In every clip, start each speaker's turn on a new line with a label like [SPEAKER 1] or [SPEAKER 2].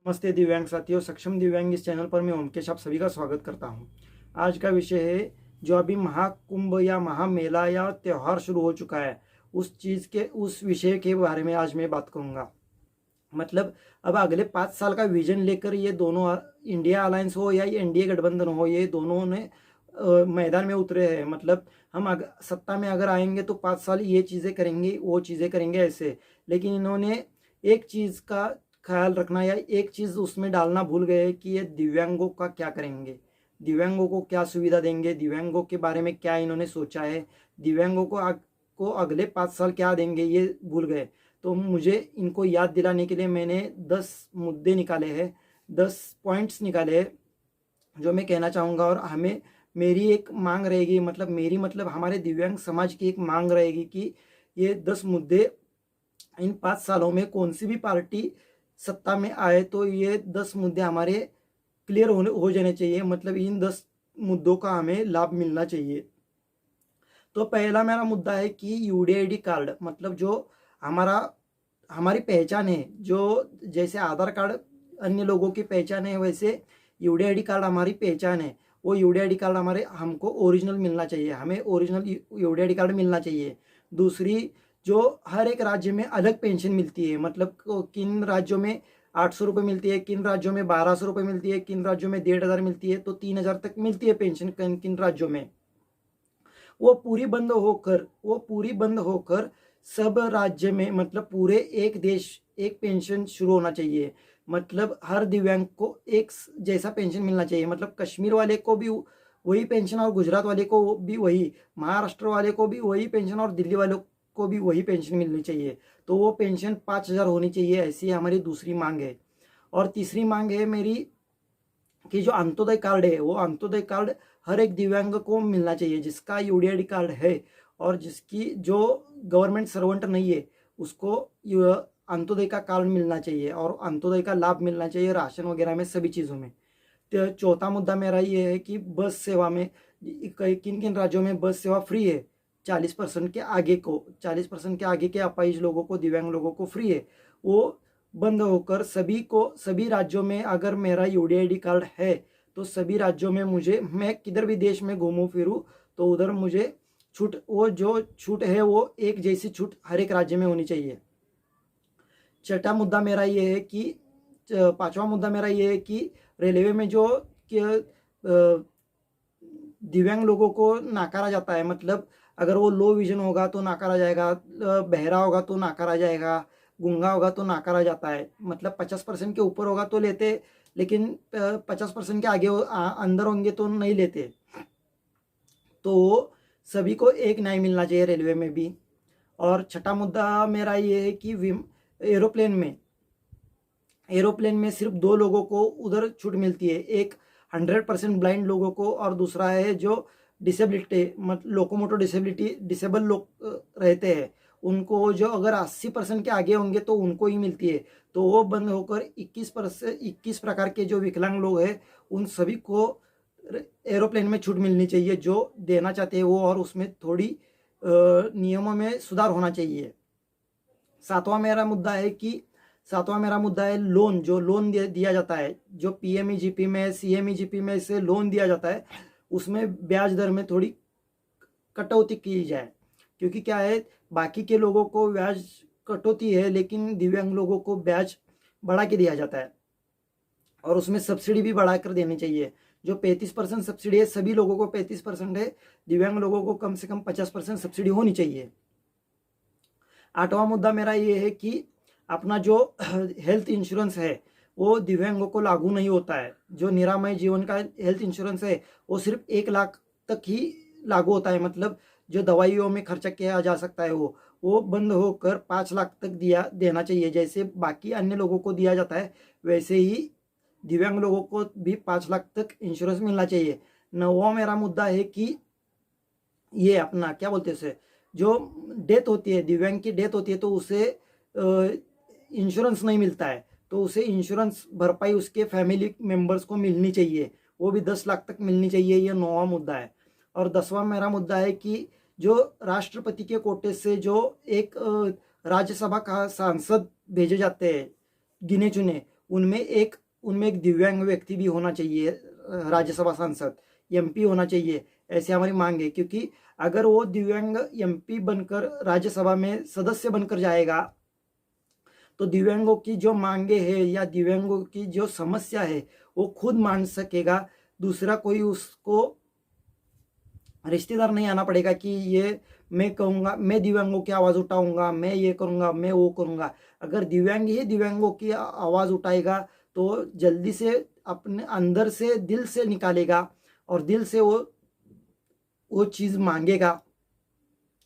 [SPEAKER 1] नमस्ते दिव्यांग साथियों, सक्षम दिव्यांग इस चैनल पर मैं ओमकेश आप सभी का स्वागत करता हूं। आज का विषय है जो अभी महाकुंभ या महामेला या त्यौहार शुरू हो चुका है, उस विषय के बारे में आज मैं बात करूंगा। मतलब अब अगले 5 साल का विजन लेकर ये दोनों इंडिया अलायंस हो या एनडीए गठबंधन हो, ये दोनों ने मैदान में उतरे हैं। मतलब हम सत्ता में अगर आएंगे तो 5 साल ये चीज़ें करेंगे, वो चीज़ें करेंगे ऐसे। लेकिन इन्होंने एक चीज़ का ख्याल रखना या एक चीज़ उसमें डालना भूल गए कि ये दिव्यांगों का क्या करेंगे, दिव्यांगों को क्या सुविधा देंगे, दिव्यांगों के बारे में क्या इन्होंने सोचा है, दिव्यांगों को अगले 5 साल क्या देंगे, ये भूल गए। तो मुझे इनको याद दिलाने के लिए मैंने 10 मुद्दे निकाले हैं, 10 पॉइंट्स निकाले हैं जो मैं कहना चाहूँगा। और हमें मेरी एक मांग रहेगी, मतलब हमारे दिव्यांग समाज की एक मांग रहेगी कि ये 10 मुद्दे इन 5 सालों में कौन सी भी पार्टी सत्ता में आए तो ये 10 मुद्दे हमारे क्लियर हो जाने चाहिए। मतलब इन 10 मुद्दों का हमें लाभ मिलना चाहिए। तो पहला मेरा मुद्दा है कि यूडीआईडी कार्ड, मतलब जो हमारी पहचान है, जो जैसे आधार कार्ड अन्य लोगों की पहचान है, वैसे यूडीआईडी कार्ड हमारी पहचान है। वो यूडीआईडी कार्ड हमको ओरिजिनल मिलना चाहिए, हमें ओरिजिनल यूडीआईडी कार्ड मिलना चाहिए। दूसरी, जो हर एक राज्य में अलग पेंशन मिलती है, मतलब किन राज्यों में 800 रुपये मिलती है, किन राज्यों में 1200 रुपये मिलती है, किन राज्यों में 1500 मिलती है, तो 3000 तक मिलती है पेंशन किन किन राज्यों में। वो पूरी बंद होकर सब राज्य में, मतलब पूरे एक देश एक पेंशन शुरू होना चाहिए। मतलब हर दिव्यांग को एक जैसा पेंशन मिलना चाहिए। मतलब कश्मीर वाले को भी वही पेंशन और गुजरात वाले को भी वही, महाराष्ट्र वाले को भी वही पेंशन और दिल्ली वालों को भी वही पेंशन मिलनी चाहिए। तो वो पेंशन 5000 होनी चाहिए, ऐसी हमारी दूसरी मांग है। और तीसरी मांग है मेरी कि जो अंत्योदय कार्ड है, वो अंत्योदय कार्ड हर एक दिव्यांग को मिलना चाहिए जिसका यूडीआईडी कार्ड है, और जिसकी जो गवर्नमेंट सर्वेंट नहीं है उसको अंत्योदय का कार्ड मिलना चाहिए और अंत्योदय का लाभ मिलना चाहिए राशन वगैरह में, सभी चीज़ों में। तो चौथा मुद्दा मेरा ये है कि बस सेवा में किन किन राज्यों में बस सेवा फ्री है, 40% के आगे के अपाहिज लोगों को, दिव्यांग लोगों को फ्री है। वो बंद होकर सभी राज्यों में, अगर मेरा यूडीआईडी कार्ड है तो सभी राज्यों में मैं किधर भी देश में घूमूं फिरूं तो उधर मुझे छूट, वो जो छूट है वो एक जैसी छूट हर एक राज्य में होनी चाहिए। छठा मुद्दा मेरा ये है कि पांचवा मुद्दा मेरा ये है कि रेलवे में जो दिव्यांग लोगों को नाकारा जाता है, मतलब अगर वो लो विजन होगा तो नाकारा जाएगा, बहरा होगा तो नाकारा जाएगा, गूंगा होगा तो नाकारा जाता है। मतलब 50% के ऊपर होगा तो लेते, लेकिन 50% के आगे अंदर होंगे तो नहीं लेते। तो सभी को एक न्याय मिलना चाहिए रेलवे में भी। और छठा मुद्दा मेरा ये है कि एरोप्लेन में सिर्फ 2 लोगों को उधर छूट मिलती है, एक 100% ब्लाइंड लोगों को और दूसरा है जो डिसेबिलिटी, मतलब लोकोमोटर डिसेबल लोग रहते हैं उनको, जो अगर 80% के आगे होंगे तो उनको ही मिलती है। तो वो बंद होकर 21 प्रकार के जो विकलांग लोग हैं उन सभी को एरोप्लेन में छूट मिलनी चाहिए जो देना चाहते हैं वो, और उसमें थोड़ी नियमों में सुधार होना चाहिए। सातवां मेरा मुद्दा है लोन, जो लोन दिया जाता है, जो पीएमईजीपी में, सीएमईजीपी में से लोन दिया जाता है, उसमें ब्याज दर में थोड़ी कटौती की जाए। क्योंकि क्या है, बाकी के लोगों को ब्याज कटौती है लेकिन दिव्यांग लोगों को ब्याज बढ़ा के दिया जाता है, और उसमें सब्सिडी भी बढ़ा कर देनी चाहिए। जो 35% सब्सिडी है, सभी लोगों को 35% है, दिव्यांग लोगों को कम से कम 50% सब्सिडी होनी चाहिए। आठवां मुद्दा मेरा ये है कि अपना जो हेल्थ इंश्योरेंस है वो दिव्यांगों को लागू नहीं होता है। जो निरामय जीवन का हेल्थ इंश्योरेंस है वो सिर्फ 1 लाख तक ही लागू होता है, मतलब जो दवाइयों में खर्चा किया जा सकता है वो बंद होकर 5 लाख तक देना चाहिए। जैसे बाकी अन्य लोगों को दिया जाता है वैसे ही दिव्यांग लोगों को भी 5 लाख तक इंश्योरेंस मिलना चाहिए। 9वां मेरा मुद्दा है कि ये अपना क्या बोलते हैं उसे, जो डेथ होती है, दिव्यांग की डेथ होती है तो उसे इंश्योरेंस नहीं मिलता है, तो उसे इंश्योरेंस भरपाई उसके फैमिली मेंबर्स को मिलनी चाहिए, वो भी 10 लाख तक मिलनी चाहिए। ये 9वां मुद्दा है। और 10वां मेरा मुद्दा है कि जो राष्ट्रपति के कोटे से जो एक राज्यसभा का सांसद भेजे जाते हैं गिने चुने, उनमें एक दिव्यांग व्यक्ति भी होना चाहिए, राज्यसभा सांसद एमपी होना चाहिए, ऐसी हमारी मांग है। क्योंकि अगर वो दिव्यांग एमपी बनकर राज्यसभा में सदस्य बनकर जाएगा तो दिव्यांगों की जो मांगे है या दिव्यांगों की जो समस्या है वो खुद मान सकेगा। दूसरा कोई उसको रिश्तेदार नहीं आना पड़ेगा कि ये मैं कहूँगा, मैं दिव्यांगों की आवाज़ उठाऊंगा, मैं ये करूँगा, मैं वो करूँगा। अगर दिव्यांग ही दिव्यांगों की आवाज़ उठाएगा तो जल्दी से अपने अंदर से दिल से निकालेगा और दिल से वो चीज़ मांगेगा।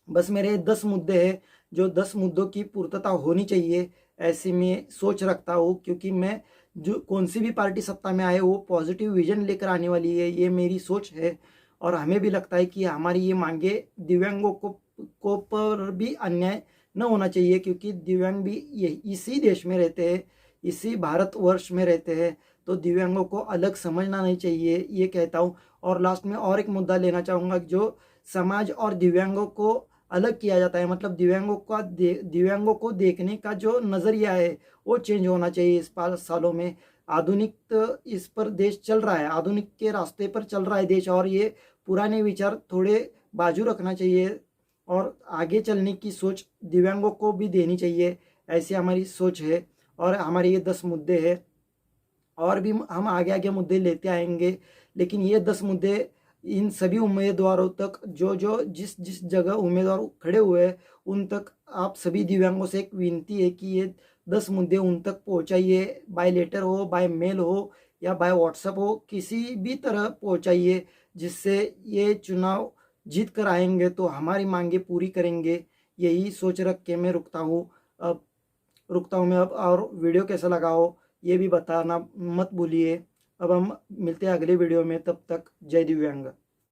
[SPEAKER 1] बस मेरे 10 मुद्दे हैं, जो 10 मुद्दों की पूर्तता होनी चाहिए, ऐसी मैं सोच रखता हूँ। क्योंकि मैं जो कौन सी भी पार्टी सत्ता में आए वो पॉजिटिव विजन लेकर आने वाली है, ये मेरी सोच है। और हमें भी लगता है कि हमारी ये मांगे दिव्यांगों को पर भी अन्याय न होना चाहिए। क्योंकि दिव्यांग भी ये इसी देश में रहते हैं, इसी भारतवर्ष में रहते हैं, तो दिव्यांगों को अलग समझना नहीं चाहिए, ये कहता हूँ। और लास्ट में और एक मुद्दा लेना चाहूँगा, जो समाज और दिव्यांगों को अलग किया जाता है, मतलब दिव्यांगों को देखने का जो नज़रिया है वो चेंज होना चाहिए। इस 5 सालों में आधुनिक इस पर देश चल रहा है, आधुनिक के रास्ते पर चल रहा है देश, और ये पुराने विचार थोड़े बाजू रखना चाहिए और आगे चलने की सोच दिव्यांगों को भी देनी चाहिए, ऐसी हमारी सोच है। और हमारे ये 10 मुद्दे हैं, और भी हम आगे आगे मुद्दे लेते आएंगे, लेकिन ये 10 मुद्दे इन सभी उम्मीदवारों तक, जो जो जिस जिस जगह उम्मीदवार खड़े हुए हैं उन तक आप सभी दिव्यांगों से एक विनती है कि ये 10 मुद्दे उन तक पहुंचाइए, बाय लेटर हो, बाय मेल हो या बाय व्हाट्सएप हो, किसी भी तरह पहुंचाइए, जिससे ये चुनाव जीत कर आएंगे तो हमारी मांगे पूरी करेंगे। यही सोच रख के मैं रुकता हूँ मैं अब। और वीडियो कैसा लगा हो ये भी बताना मत भूलिए। अब हम मिलते हैं अगले वीडियो में, तब तक जय दिव्यांग।